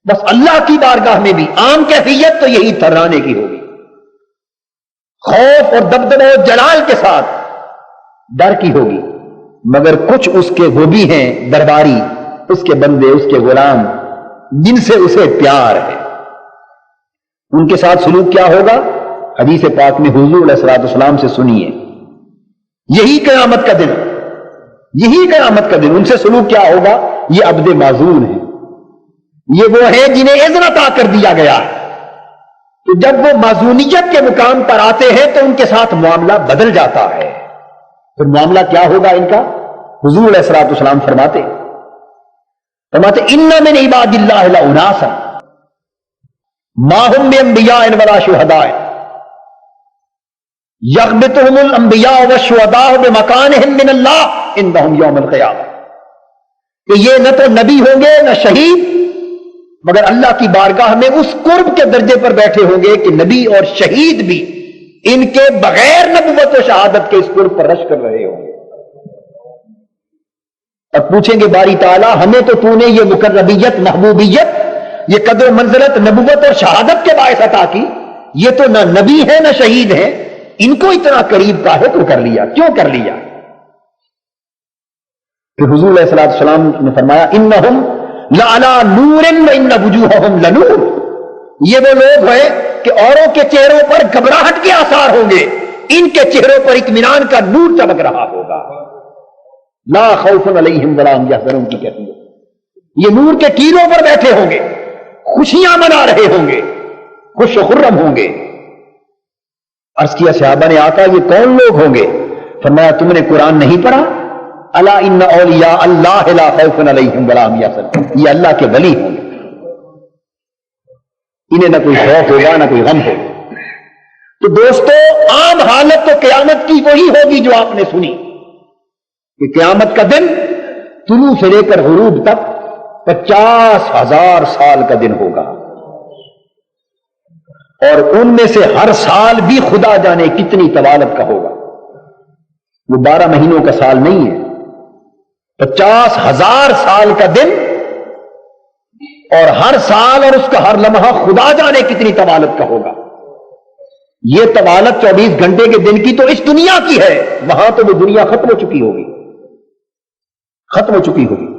بس اللہ کی بارگاہ میں بھی عام کیفیت تو یہی تھرانے کی ہوگی، خوف اور دبدبہ و جلال کے ساتھ ڈر کی ہوگی. مگر کچھ اس کے وہ بھی ہیں درباری، اس کے بندے، اس کے غلام، جن سے اسے پیار ہے. ان کے ساتھ سلوک کیا ہوگا؟ حدیث پاک میں حضور علیہ الصلوۃ والسلام سے سنیے. یہی قیامت کا دن، یہی قیامت کا دن ان سے سلوک کیا ہوگا؟ یہ عبد معذور ہیں، یہ وہ ہیں جنہیں اذن عطا کر دیا گیا ہے. تو جب وہ معذونیت کے مقام پر آتے ہیں تو ان کے ساتھ معاملہ بدل جاتا ہے. پھر معاملہ کیا ہوگا ان کا؟ حضور علیہ الصلوۃ والسلام فرماتے ان من عباد اللہ لاناسا ما هم بانبیاء ولا شہداء یغبطهم الانبیاء والشہداء بمکانهم من اللہ عندهم یوم القیامہ. کہ یہ نہ تو نبی ہوں گے نہ شہید، مگر اللہ کی بارگاہ میں اس قرب کے درجے پر بیٹھے ہوں گے کہ نبی اور شہید بھی ان کے بغیر نبوت و شہادت کے اس قرب پر رش کر رہے ہوں گے. اور پوچھیں گے باری تعالیٰ ہمیں تو نے یہ مقربیت، محبوبیت، یہ قدر و منزلت نبوت اور شہادت کے باعث عطا کی، یہ تو نہ نبی ہے نہ شہید ہے، ان کو اتنا قریب کاہے تو کر لیا، کیوں کر لیا؟ پھر حضور علیہ الصلوۃ والسلام نے فرمایا انہم لعلی نور وان وجوہہم لنور. یہ وہ لوگ ہیں کہ اوروں کے چہروں پر گھبراہٹ کے آثار ہوں گے، ان کے چہروں پر اطمینان کا نور چمک رہا ہوگا. لا خوف علیہم ولا هم یحزنون کی کہتی ہے. یہ نور کے کیلوں پر بیٹھے ہوں گے، خوشیاں منا رہے ہوں گے، خوش و خرم ہوں گے. عرض کیا صحابہ نے آقا یہ کون لوگ ہوں گے؟ فرمایا تم نے قرآن نہیں پڑھا؟ الا ان اولیاء اللہ لا خوف علیہم ولا هم یحزنون. یہ اللہ کے ولی ہوں گے، انہیں نہ کوئی خوف ہوگا نہ کوئی غم ہوگا. تو دوستو عام حالت تو قیامت کی وہی ہوگی جو آپ نے سنی کہ قیامت کا دن طلوع سے لے کر غروب تک 50,000 سال کا دن ہوگا، اور ان میں سے ہر سال بھی خدا جانے کتنی طوالت کا ہوگا. وہ 12 مہینوں کا سال نہیں ہے، 50,000 سال کا دن، اور ہر سال اور اس کا ہر لمحہ خدا جانے کتنی طوالت کا ہوگا. یہ طوالت 24 گھنٹے کے دن کی تو اس دنیا کی ہے، وہاں تو وہ دنیا ختم ہو چکی ہوگی، ختم ہو چکی ہوگی.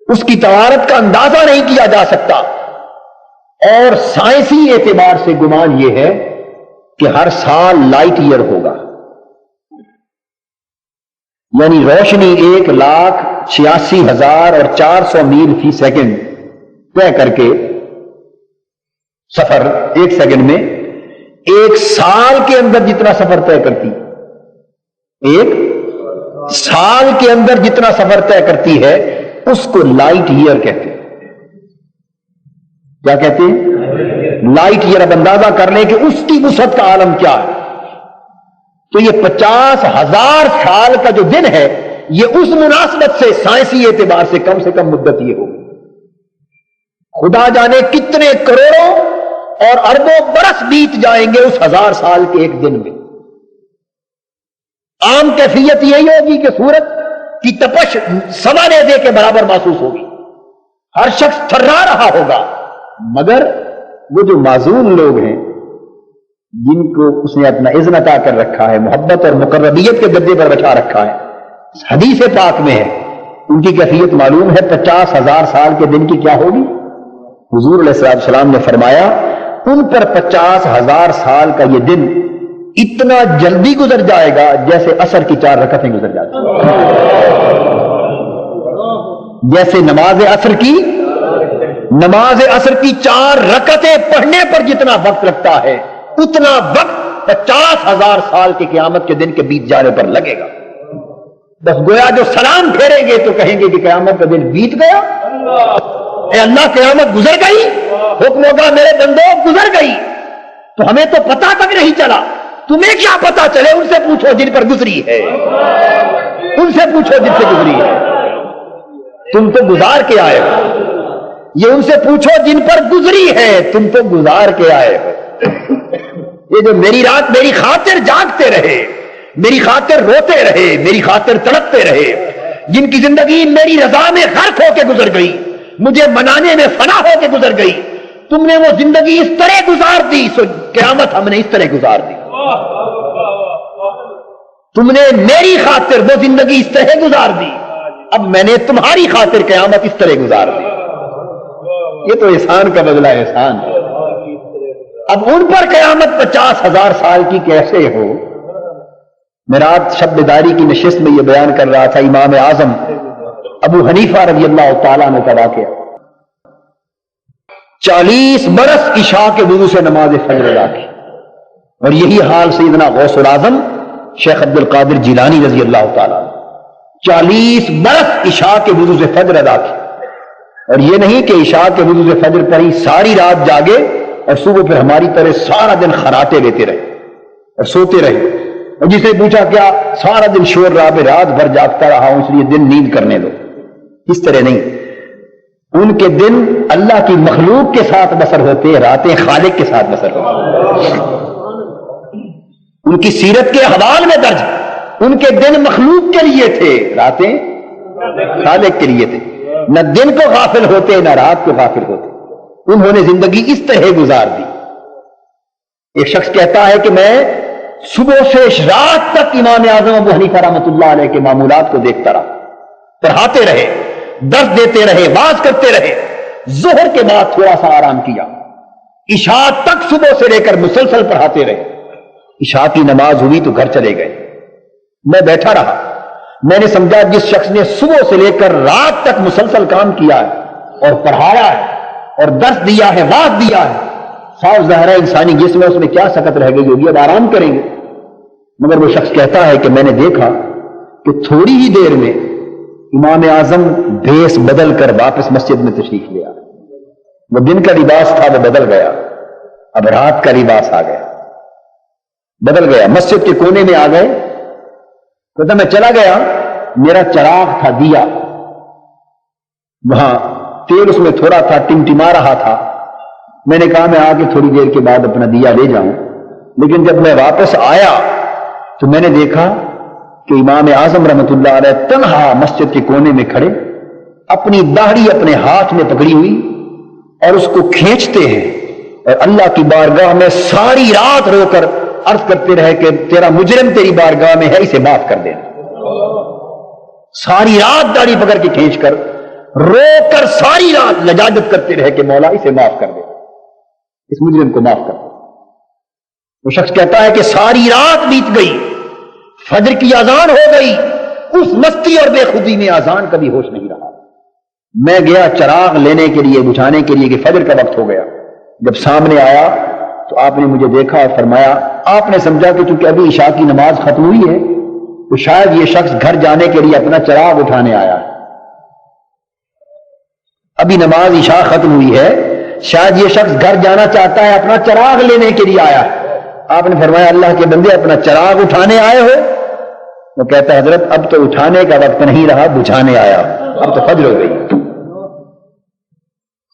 اس کی طوالت کا اندازہ نہیں کیا جا سکتا. اور سائنسی اعتبار سے گمان یہ ہے کہ ہر سال لائٹ ایئر ہوگا، یعنی روشنی 1,86,400 میل فی سیکنڈ طے کر کے سفر ایک سیکنڈ میں ایک سال کے اندر جتنا سفر طے کرتی، ایک سال کے اندر جتنا سفر طے کرتی ہے اس کو لائٹ ایئر کہتے ہیں. کیا کہتے ہیں؟ Light year. اب اندازہ کر لیں کہ اس کی وسعت کا عالم کیا ہے. تو یہ 50,000 سال کا جو دن ہے یہ اس مناسبت سے سائنسی اعتبار سے کم مدت یہ ہوگی. خدا جانے کتنے کروڑوں اور اربوں برس بیت جائیں گے اس 1000 سال کے ایک دن میں. عام کیفیت یہی ہوگی کہ سورج کی تپش سوا نیزے کے برابر محسوس ہوگی، ہر شخص تھرا رہا ہوگا. مگر وہ جو معذور لوگ ہیں جن کو اس نے اپنا اذن عطا کر رکھا ہے، محبت اور مقربیت کے درجے پر بٹھا رکھا ہے، حدیث پاک میں ہے، ان کی کیفیت معلوم ہے. 50,000 سال کے دن کی کیا ہوگی؟ حضور علیہ السلام نے فرمایا ان پر 50,000 سال کا یہ دن اتنا جلدی گزر جائے گا جیسے عصر کی 4 رکعتیں گزر جاتی ہیں. جیسے نماز عصر کی 4 رکعتیں پڑھنے پر جتنا وقت لگتا ہے اتنا وقت 50,000 سال کی قیامت کے دن کے بیت جانے پر لگے گا. بس گویا جو سلام پھیریں گے تو کہیں گے کہ قیامت کا دن بیت گیا، اے اللہ قیامت گزر گئی؟ حکم ہوگا میرے بندوں گزر گئی. تو ہمیں تو پتہ تک نہیں چلا، تمہیں کیا پتا چلے؟ ان سے پوچھو جن پر گزری ہے، ان سے پوچھو جن سے گزری ہے. تم تو گزار کے آئے ہو. یہ ان سے پوچھو جن پر گزری ہے، تم تو گزار کے آئے ہو. یہ جو میری رات میری خاطر جاگتے رہے، میری خاطر روتے رہے، میری خاطر تڑپتے رہے، جن کی زندگی میری رضا میں غرق ہو کے گزر گئی، مجھے منانے میں فنا ہو کے گزر گئی، تم نے وہ زندگی اس طرح گزار دی، سو قیامت ہم نے اس طرح گزار دی. تم نے میری خاطر وہ زندگی اس طرح گزار دی، اب میں نے تمہاری خاطر قیامت اس طرح گزار دی. یہ تو احسان کا بدلہ احسان ہے. اب ان پر قیامت 50,000 سال کی کیسے ہو؟ میں رات شب بیداری کی نشست میں یہ بیان کر رہا تھا امام اعظم ابو حنیفہ رضی اللہ تعالیٰ عنہ کا واقعہ. 40 برس عشاء کے وضو سے نماز فجر ادا کی، اور یہی حال سیدنا غوث العظم شیخ عبد القادر جیلانی رضی اللہ تعالیٰ عنہ. 40 برس عشاء کے وضو سے فجر ادا کی، اور یہ نہیں کہ عشاء کے وضو سے فجر پر ہی ساری رات جاگے اور صبح پھر ہماری طرح سارا دن خراٹے لیتے رہے اور سوتے رہے. اور جسے پوچھا کیا سارا دن شور رہا پہ رات بھر جاگتا رہا ہوں اس لیے دن نیند کرنے دو. اس طرح نہیں. ان کے دن اللہ کی مخلوق کے ساتھ بسر ہوتے، راتیں خالق کے ساتھ بسر ہوتے. ان کی سیرت کے احوال میں درج ان کے دن مخلوق کے لیے تھے، راتیں خالق کے لیے تھے. نہ دن کو غافل ہوتے نہ رات کو غافل ہوتے. انہوں نے زندگی اس طرح گزار دی. ایک شخص کہتا ہے کہ میں صبح سے رات تک امام اعظم ابو حنیفہ رحمۃ اللہ علیہ کے معمولات کو دیکھتا رہا. پڑھاتے رہے، درس دیتے رہے، واز کرتے رہے. ظہر کے بعد تھوڑا سا آرام کیا، عشاء تک صبح سے لے کر مسلسل پڑھاتے رہے. عشاء کی نماز ہوئی تو گھر چلے گئے. میں بیٹھا رہا. میں نے سمجھا جس شخص نے صبح سے لے کر رات تک مسلسل کام کیا ہے اور پڑھایا ہے اور درس دیا ہے، واز دیا ہے، صاف ظاہر ہے انسانی جسم میں اس میں کیا سکت رہ گئی ہوگی، اب آرام کریں گے. مگر وہ شخص کہتا ہے کہ میں نے دیکھا کہ تھوڑی ہی دیر میں امام اعظم بھیس بدل کر واپس مسجد میں تشریف لے آئے. وہ دن کا لباس تھا وہ بدل گیا، اب رات کا لباس آ گیا، بدل گیا. مسجد کے کونے میں آ گئے. کہتا میں چلا گیا، میرا چراغ تھا دیا، وہاں تیل اس میں تھوڑا تھا، ٹمٹما رہا تھا. میں نے کہا میں آ کے تھوڑی دیر کے بعد اپنا دیا لے جاؤں. لیکن جب میں واپس آیا تو میں نے دیکھا کہ امام اعظم رحمۃ اللہ علیہ تنہا مسجد کے کونے میں کھڑے، اپنی داڑھی اپنے ہاتھ میں پکڑی ہوئی اور اس کو کھینچتے ہیں اور اللہ کی بارگاہ میں ساری رات رو کر عرض کرتے رہے کہ تیرا مجرم تیری بارگاہ میں ہے، اسے معاف کر دینا. ساری رات داڑھی پکڑ کے کھینچ کر رو کر ساری رات لجاجت کرتے رہے کہ مولا اسے معاف کر دے، اس مجرم کو معاف کر دے. وہ شخص کہتا ہے کہ ساری رات بیت گئی، فجر کی اذان ہو گئی، اس مستی اور بے خودی میں اذان کا بھی ہوش نہیں رہا. میں گیا چراغ لینے کے لیے، بجھانے کے لیے کہ فجر کا وقت ہو گیا. جب سامنے آیا تو آپ نے مجھے دیکھا اور فرمایا، آپ نے سمجھا کہ چونکہ ابھی عشاء کی نماز ختم ہوئی ہے تو شاید یہ شخص گھر جانے کے لیے اپنا چراغ اٹھانے آیا ہے. ابھی نماز عشاء ختم ہوئی ہے، شاید یہ شخص گھر جانا چاہتا ہے، اپنا چراغ لینے کے لیے آیا ہے. آپ نے فرمایا اللہ کے بندے اپنا چراغ اٹھانے آئے ہو؟ وہ کہتا ہے حضرت اب تو اٹھانے کا وقت نہیں رہا، بجھانے آیا، اب تو فجر ہو گئی.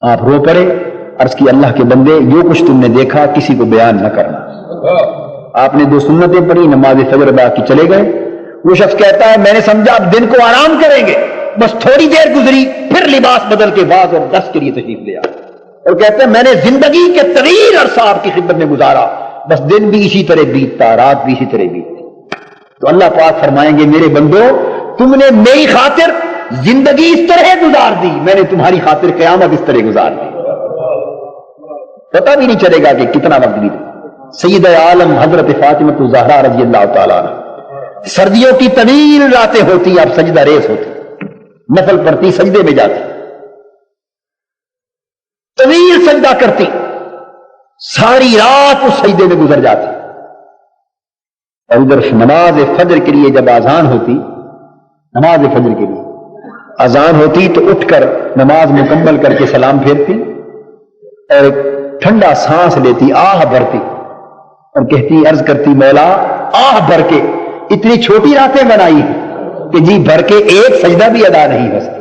آپ رو پڑے، عرض کی اللہ کے بندے جو کچھ تم نے دیکھا کسی کو بیان نہ کرنا. آپ نے 2 سنتیں پڑھی، نماز فجر ادا کی، چلے گئے. وہ شخص کہتا ہے میں نے سمجھا اب دن کو آرام کریں گے، بس تھوڑی دیر گزری پھر لباس بدل کے واز اور درس کے لیے تشریف لیا. اور کہتے ہیں میں نے زندگی کے طویل عرصہ آپ کی خدمت میں گزارا، بس دن بھی اسی طرح بیتتا، رات بھی اسی طرح بیتتی. تو اللہ پاک فرمائیں گے میرے بندو تم نے میری خاطر زندگی اس طرح گزار دی، میں نے تمہاری خاطر قیامت اس طرح گزار دی. پتہ بھی نہیں چلے گا کہ کتنا وقت بیتا. سید عالم حضرت فاطمہ الزہرا رضی اللہ تعالیٰ عنہ، سردیوں کی طویل راتیں ہوتی، اب سجدہ ریز ہوتی، نفل پڑھتی، سجدے میں جاتی، طویل سجدہ کرتی، ساری رات اس سجدے میں گزر جاتی. اور ادھر نماز فجر کے لیے جب آذان ہوتی، نماز فجر کے لیے اذان ہوتی تو اٹھ کر نماز مکمل کر کے سلام پھیرتی اور ایک ٹھنڈا سانس لیتی، آہ بھرتی اور کہتی، عرض کرتی، مولا آہ بھر کے اتنی چھوٹی راتیں بنائی ہیں کہ جی بھر کے ایک سجدہ بھی ادا نہیں ہو سکتا۔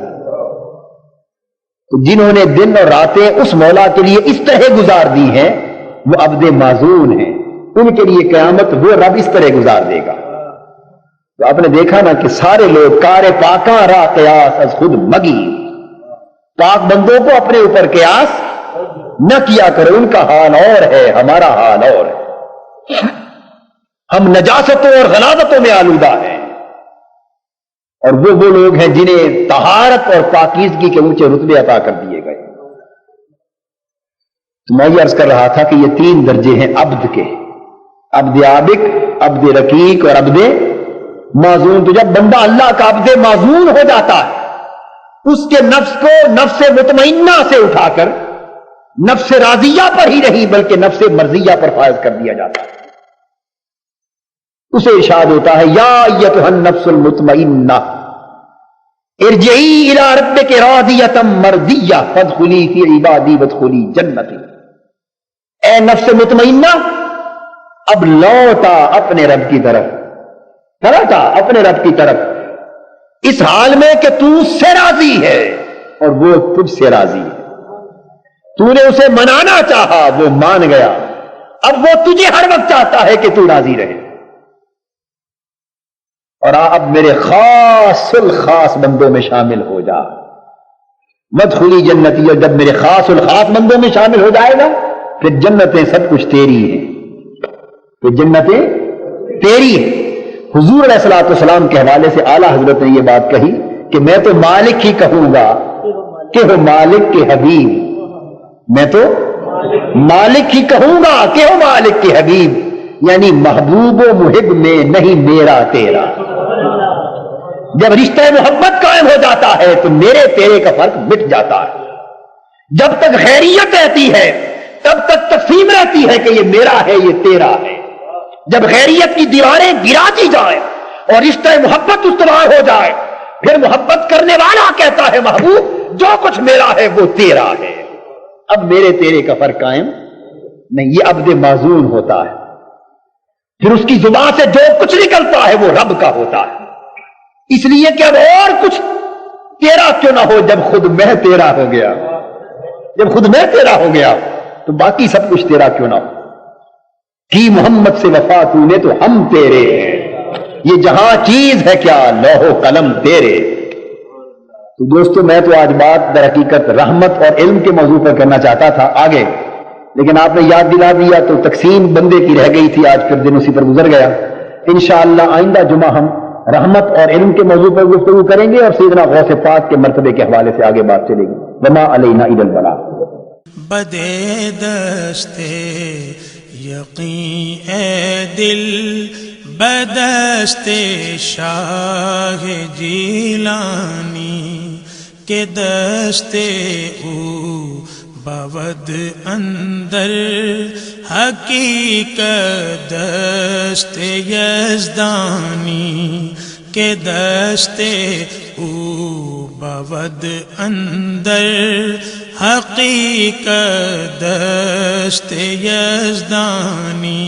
تو جنہوں نے دن اور راتیں اس مولا کے لیے اس طرح گزار دی ہیں وہ عبد معزون ہیں، ان کے لیے قیامت وہ رب اس طرح گزار دے گا۔ تو آپ نے دیکھا نا کہ سارے لوگ کار پاکاں را قیاس از خود مگی، پاک بندوں کو اپنے اوپر قیاس نہ کیا کرو، ان کا حال اور ہے، ہمارا حال اور ہے، ہم نجاستوں اور غلاظتوں میں آلودہ ہیں، اور وہ لوگ ہیں جنہیں طہارت اور پاکیزگی کے اونچے رتبے عطا کر دیے گئے۔ تو میں یہ عرض کر رہا تھا کہ یہ 3 درجے ہیں عبد کے، عبد عابق، عبد رقیق اور عبد معزون۔ تو جب بندہ اللہ کا عبد معزون ہو جاتا ہے، اس کے نفس کو نفس مطمئنہ سے اٹھا کر نفس راضیہ پر ہی نہیں بلکہ نفس مرضیہ پر فائز کر دیا جاتا ہے۔ اسے ارشاد ہوتا ہے، یا ایتھا النفس المطمئنہ ارجعی الی ربک راضیۃ مرضیہ فادخلی فی عبادی وادخلی جنتی۔ اے نفس مطمئنہ، اب لوٹا اپنے رب کی طرف، لوٹا اپنے رب کی طرف اس حال میں کہ تو اس سے راضی ہے اور وہ تجھ سے راضی ہے۔ تو نے اسے منانا چاہا، وہ مان گیا، اب وہ تجھے ہر وقت چاہتا ہے کہ تو راضی رہے۔ اور اب میرے خاص الخاص بندوں میں شامل ہو جا، مدخلی جنتی۔ اور جب میرے خاص الخاص بندوں میں شامل ہو جائے گا پھر جنتیں سب کچھ تیری ہیں، پھر جنتیں تیری ہیں۔ حضور علیہ الصلوۃ والسلام کے حوالے سے اعلیٰ حضرت نے یہ بات کہی کہ میں تو مالک ہی کہوں گا کہ وہ مالک کے حبیب، میں تو مالک ہی کہوں گا کہ وہ مالک کے حبیب، یعنی محبوب و محب میں نہیں میرا تیرا۔ جب رشتہ محبت قائم ہو جاتا ہے تو میرے تیرے کا فرق مٹ جاتا ہے۔ جب تک خیریت رہتی ہے تب تک تقسیم رہتی ہے کہ یہ میرا ہے یہ تیرا ہے۔ جب خیریت کی دیواریں گرا دی جائیں اور رشتہ محبت استوار ہو جائے پھر محبت کرنے والا کہتا ہے، محبوب جو کچھ میرا ہے وہ تیرا ہے، اب میرے تیرے کا فرق قائم نہیں۔ یہ عبد معزون ہوتا ہے، پھر اس کی زبان سے جو کچھ نکلتا ہے وہ رب کا ہوتا ہے، اس لیے کہ اب اور کچھ تیرا کیوں نہ ہو جب خود میں تیرا ہو گیا، جب خود میں تیرا ہو گیا تو باقی سب کچھ تیرا کیوں نہ ہو۔ کی محمد سے وفا تو نے تو ہم تیرے ہیں، یہ جہاں چیز ہے کیا لوح و قلم تیرے۔ تو دوستو میں تو آج بات در حقیقت رحمت اور علم کے موضوع پر کرنا چاہتا تھا آگے، لیکن آپ نے یاد دلا دیا تو تقسیم بندے کی رہ گئی تھی، آج پھر دن اسی پر گزر گیا۔ انشاءاللہ آئندہ جمعہ ہم رحمت اور علم کے موضوع پر گفتگو کریں گے اور سیدنا غوث پاک کے مرتبے کے حوالے سے آگے بات چلے گی۔ وما علینا الا البلاغ۔ بدے دستے یقین اے دل بدستے شاہ جیلانی کے دستے او بود اندر حقیقت دستے یزدانی کے دستے او بود اندر حقیقت دستے یزدانی